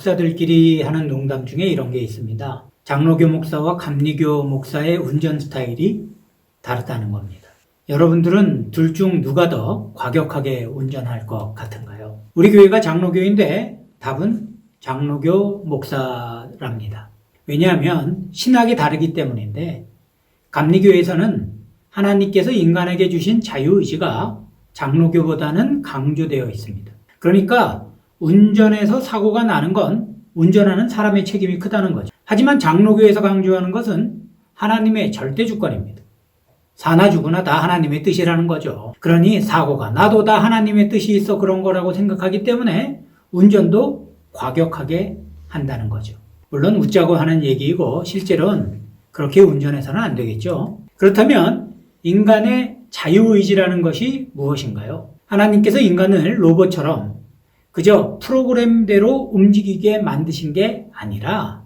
목사들끼리 하는 농담 중에 이런 게 있습니다. 장로교 목사와 감리교 목사의 운전 스타일이 다르다는 겁니다. 여러분들은 둘 중 누가 더 과격하게 운전할 것 같은가요? 우리 교회가 장로교인데 답은 장로교 목사랍니다. 왜냐하면 신학이 다르기 때문인데, 감리교에서는 하나님께서 인간에게 주신 자유의지가 장로교보다는 강조되어 있습니다. 그러니까 운전에서 사고가 나는 건 운전하는 사람의 책임이 크다는 거죠. 하지만 장로교에서 강조하는 것은 하나님의 절대 주권입니다. 사나 죽으나 다 하나님의 뜻이라는 거죠. 그러니 사고가 나도 다 하나님의 뜻이 있어 그런 거라고 생각하기 때문에 운전도 과격하게 한다는 거죠. 물론 웃자고 하는 얘기이고 실제로는 그렇게 운전해서는 안 되겠죠. 그렇다면 인간의 자유의지라는 것이 무엇인가요? 하나님께서 인간을 로봇처럼 그저 프로그램대로 움직이게 만드신 게 아니라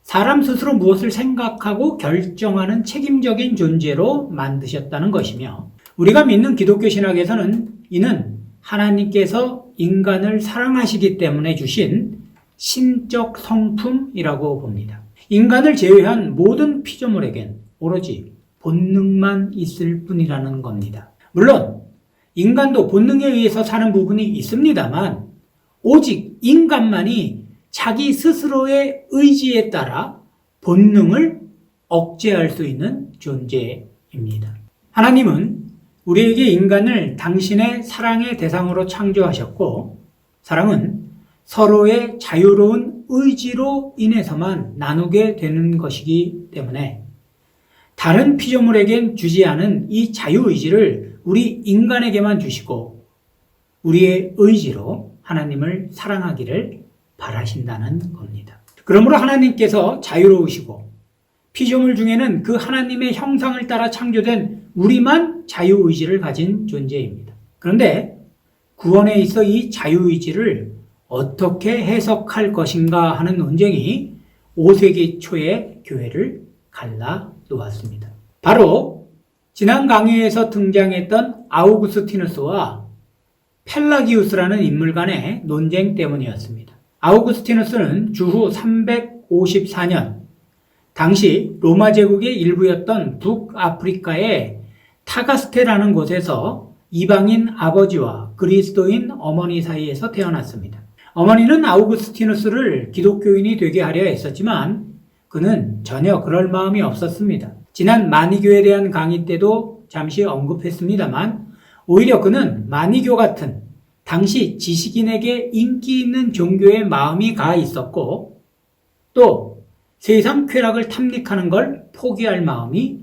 사람 스스로 무엇을 생각하고 결정하는 책임적인 존재로 만드셨다는 것이며, 우리가 믿는 기독교 신학에서는 이는 하나님께서 인간을 사랑하시기 때문에 주신 신적 성품이라고 봅니다. 인간을 제외한 모든 피조물에겐 오로지 본능만 있을 뿐이라는 겁니다. 물론 인간도 본능에 의해서 사는 부분이 있습니다만 오직 인간만이 자기 스스로의 의지에 따라 본능을 억제할 수 있는 존재입니다. 하나님은 우리에게 인간을 당신의 사랑의 대상으로 창조하셨고, 사랑은 서로의 자유로운 의지로 인해서만 나누게 되는 것이기 때문에 다른 피조물에겐 주지 않은 이 자유의지를 우리 인간에게만 주시고 우리의 의지로 하나님을 사랑하기를 바라신다는 겁니다. 그러므로 하나님께서 자유로우시고 피조물 중에는 그 하나님의 형상을 따라 창조된 우리만 자유의지를 가진 존재입니다. 그런데 구원에 있어 이 자유의지를 어떻게 해석할 것인가 하는 논쟁이 5세기 초의 교회를 갈라놓았습니다. 바로 지난 강의에서 등장했던 아우구스티누스와 펠라기우스라는 인물 간의 논쟁 때문이었습니다. 아우구스티누스는 주후 354년 당시 로마 제국의 일부였던 북아프리카의 타가스테라는 곳에서 이방인 아버지와 그리스도인 어머니 사이에서 태어났습니다. 어머니는 아우구스티누스를 기독교인이 되게 하려 했었지만 그는 전혀 그럴 마음이 없었습니다. 지난 마니교에 대한 강의 때도 잠시 언급했습니다만 오히려 그는 마니교 같은 당시 지식인에게 인기 있는 종교에 마음이 가 있었고 또 세상 쾌락을 탐닉하는 걸 포기할 마음이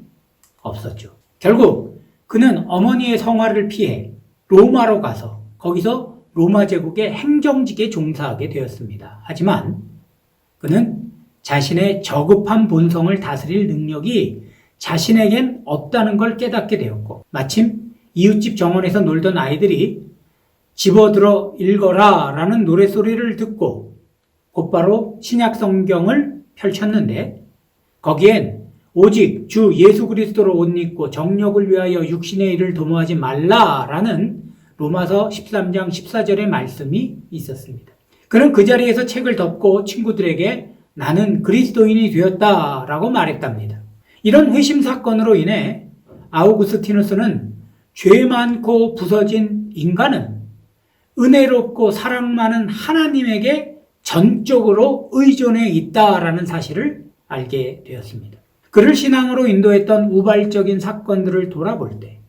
없었죠. 결국 그는 어머니의 성화를 피해 로마로 가서 거기서 로마 제국의 행정직에 종사하게 되었습니다. 하지만 그는 자신의 저급한 본성을 다스릴 능력이 자신에겐 없다는 걸 깨닫게 되었고, 마침 이웃집 정원에서 놀던 아이들이 집어들어 읽어라 라는 노랫소리를 듣고 곧바로 신약 성경을 펼쳤는데 거기엔 오직 주 예수 그리스도로 옷 입고 정력을 위하여 육신의 일을 도모하지 말라라는 로마서 13장 14절의 말씀이 있었습니다. 그는 그 자리에서 책을 덮고 친구들에게 나는 그리스도인이 되었다라고 말했답니다. 이런 회심 사건으로 인해 아우구스티누스는 죄 많고 부서진 인간은 은혜롭고 사랑 많은 하나님에게 전적으로 의존해 있다라는 사실을 알게 되었습니다. 그를 신앙으로 인도했던 우발적인 사건들을 돌아볼 때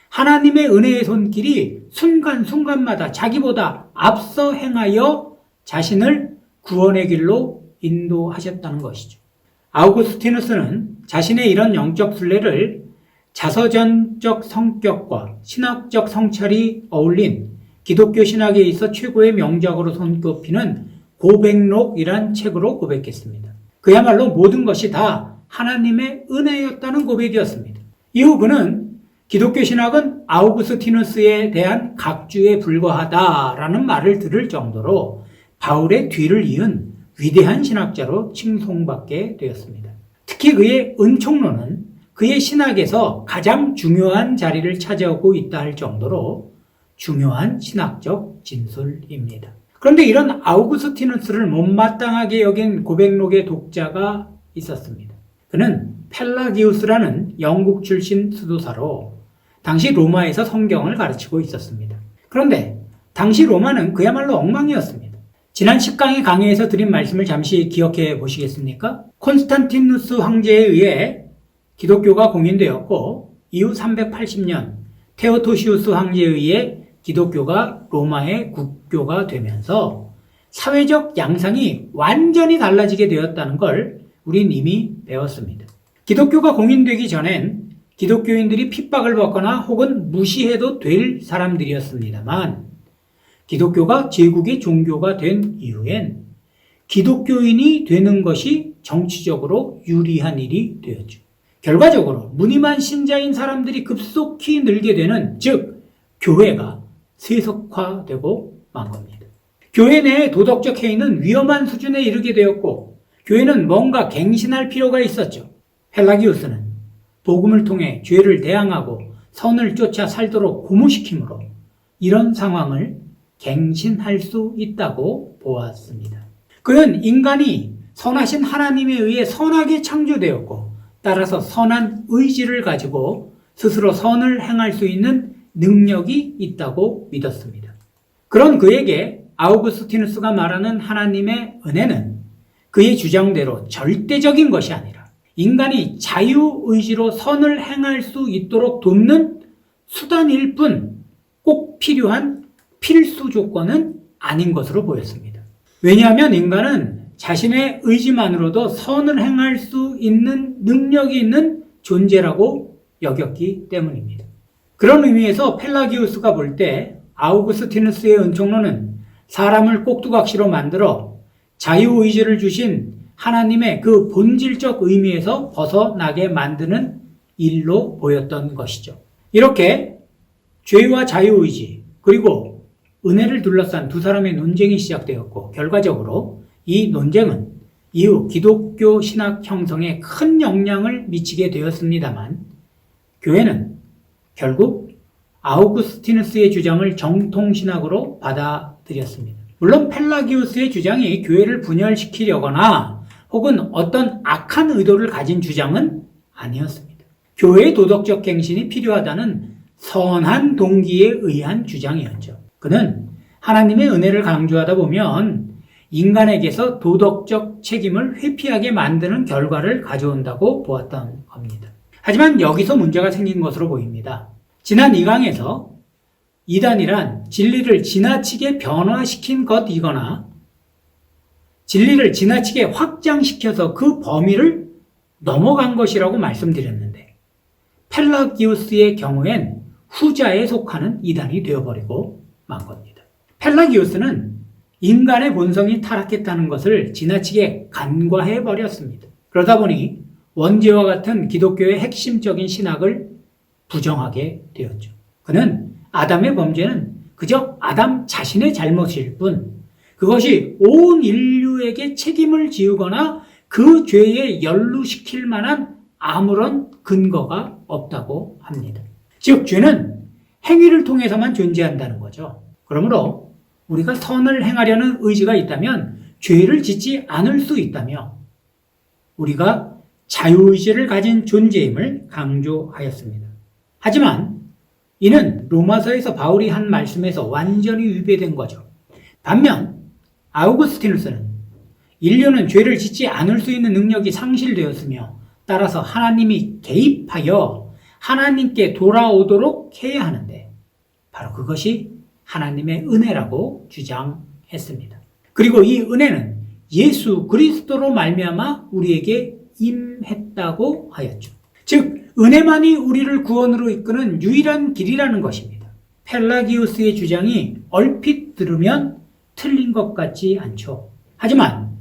하나님의 은혜의 손길이 순간순간마다 자기보다 앞서 행하여 자신을 구원의 길로 인도하셨다는 것이죠. 아우구스티누스는 자신의 이런 영적 순례를 자서전적 성격과 신학적 성찰이 어울린 기독교 신학에 있어 최고의 명작으로 손꼽히는 고백록이란 책으로 고백했습니다. 그야말로 모든 것이 다 하나님의 은혜였다는 고백이었습니다. 이후 그는 기독교 신학은 아우구스티누스에 대한 각주에 불과하다라는 말을 들을 정도로 바울의 뒤를 이은 위대한 신학자로 칭송받게 되었습니다. 특히 그의 은총론은 그의 신학에서 가장 중요한 자리를 차지하고 있다 할 정도로 중요한 신학적 진술입니다. 그런데 이런 아우구스티누스를 못마땅하게 여긴 고백록의 독자가 있었습니다. 그는 펠라기우스라는 영국 출신 수도사로 당시 로마에서 성경을 가르치고 있었습니다. 그런데 당시 로마는 그야말로 엉망이었습니다. 지난 10강의 강의에서 드린 말씀을 잠시 기억해 보시겠습니까? 콘스탄티누스 황제에 의해 기독교가 공인되었고 이후 380년 테오토시우스 황제에 의해 기독교가 로마의 국교가 되면서 사회적 양상이 완전히 달라지게 되었다는 걸 우린 이미 배웠습니다. 기독교가 공인되기 전엔 기독교인들이 핍박을 받거나 혹은 무시해도 될 사람들이었습니다만 기독교가 제국의 종교가 된 이후엔 기독교인이 되는 것이 정치적으로 유리한 일이 되었죠. 결과적으로 무늬만 신자인 사람들이 급속히 늘게 되는, 즉 교회가 세속화되고 만 겁니다. 교회 내의 도덕적 해이는 위험한 수준에 이르게 되었고 교회는 뭔가 갱신할 필요가 있었죠. 펠라기우스는 복음을 통해 죄를 대항하고 선을 쫓아 살도록 고무시킴으로 이런 상황을 갱신할 수 있다고 보았습니다. 그는 인간이 선하신 하나님에 의해 선하게 창조되었고 따라서 선한 의지를 가지고 스스로 선을 행할 수 있는 능력이 있다고 믿었습니다. 그런 그에게 아우구스티누스가 말하는 하나님의 은혜는 그의 주장대로 절대적인 것이 아니라 인간이 자유의지로 선을 행할 수 있도록 돕는 수단일 뿐 꼭 필요한 필수 조건은 아닌 것으로 보였습니다. 왜냐하면 인간은 자신의 의지만으로도 선을 행할 수 있는 능력이 있는 존재라고 여겼기 때문입니다. 그런 의미에서 펠라기우스가 볼 때 아우구스티누스의 은총론은 사람을 꼭두각시로 만들어 자유의지를 주신 하나님의 그 본질적 의미에서 벗어나게 만드는 일로 보였던 것이죠. 이렇게 죄와 자유의지 그리고 은혜를 둘러싼 두 사람의 논쟁이 시작되었고 결과적으로 이 논쟁은 이후 기독교 신학 형성에 큰 영향을 미치게 되었습니다만 교회는 결국 아우구스티누스의 주장을 정통신학으로 받아들였습니다. 물론 펠라기우스의 주장이 교회를 분열시키려거나 혹은 어떤 악한 의도를 가진 주장은 아니었습니다. 교회의 도덕적 갱신이 필요하다는 선한 동기에 의한 주장이었죠. 그는 하나님의 은혜를 강조하다 보면 인간에게서 도덕적 책임을 회피하게 만드는 결과를 가져온다고 보았던 겁니다. 하지만 여기서 문제가 생긴 것으로 보입니다. 지난 2강에서 이단이란 진리를 지나치게 변화시킨 것이거나 진리를 지나치게 확장시켜서 그 범위를 넘어간 것이라고 말씀드렸는데 펠라기우스의 경우엔 후자에 속하는 이단이 되어버리고 만 겁니다. 펠라기우스는 인간의 본성이 타락했다는 것을 지나치게 간과해버렸습니다. 그러다 보니 원죄와 같은 기독교의 핵심적인 신학을 부정하게 되었죠. 그는 아담의 범죄는 그저 아담 자신의 잘못일 뿐 그것이 온 인류에게 책임을 지우거나 그 죄에 연루시킬 만한 아무런 근거가 없다고 합니다. 즉 죄는 행위를 통해서만 존재한다는 거죠. 그러므로 우리가 선을 행하려는 의지가 있다면 죄를 짓지 않을 수 있다며 우리가 자유의지를 가진 존재임을 강조하였습니다. 하지만 이는 로마서에서 바울이 한 말씀에서 완전히 위배된 거죠. 반면 아우구스티누스는 인류는 죄를 짓지 않을 수 있는 능력이 상실되었으며 따라서 하나님이 개입하여 하나님께 돌아오도록 해야 하는데 바로 그것이 하나님의 은혜라고 주장했습니다. 그리고 이 은혜는 예수 그리스도로 말미암아 우리에게 임했다고 하였죠. 즉 은혜만이 우리를 구원으로 이끄는 유일한 길이라는 것입니다. 펠라기우스의 주장이 얼핏 들으면 틀린 것 같지 않죠. 하지만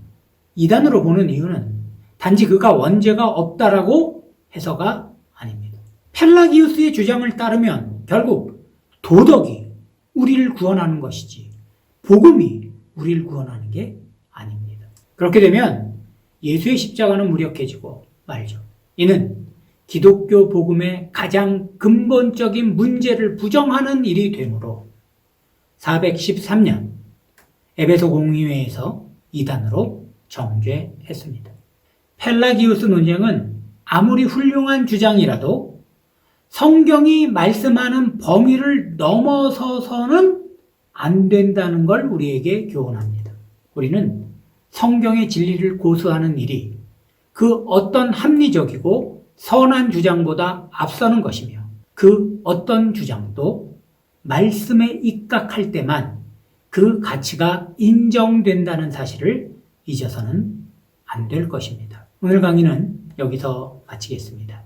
이단으로 보는 이유는 단지 그가 원죄가 없다라고 해서가 아닙니다. 펠라기우스의 주장을 따르면 결국 도덕이 우리를 구원하는 것이지 복음이 우리를 구원하는 게 아닙니다. 그렇게 되면 예수의 십자가는 무력해지고 말죠. 이는 기독교 복음의 가장 근본적인 문제를 부정하는 일이 되므로 413년 에베소 공의회에서 이단으로 정죄했습니다. 펠라기우스 논쟁은 아무리 훌륭한 주장이라도 성경이 말씀하는 범위를 넘어서서는 안 된다는 걸 우리에게 교훈합니다. 우리는 성경의 진리를 고수하는 일이 그 어떤 합리적이고 선한 주장보다 앞서는 것이며 그 어떤 주장도 말씀에 입각할 때만 그 가치가 인정된다는 사실을 잊어서는 안 될 것입니다. 오늘 강의는 여기서 마치겠습니다.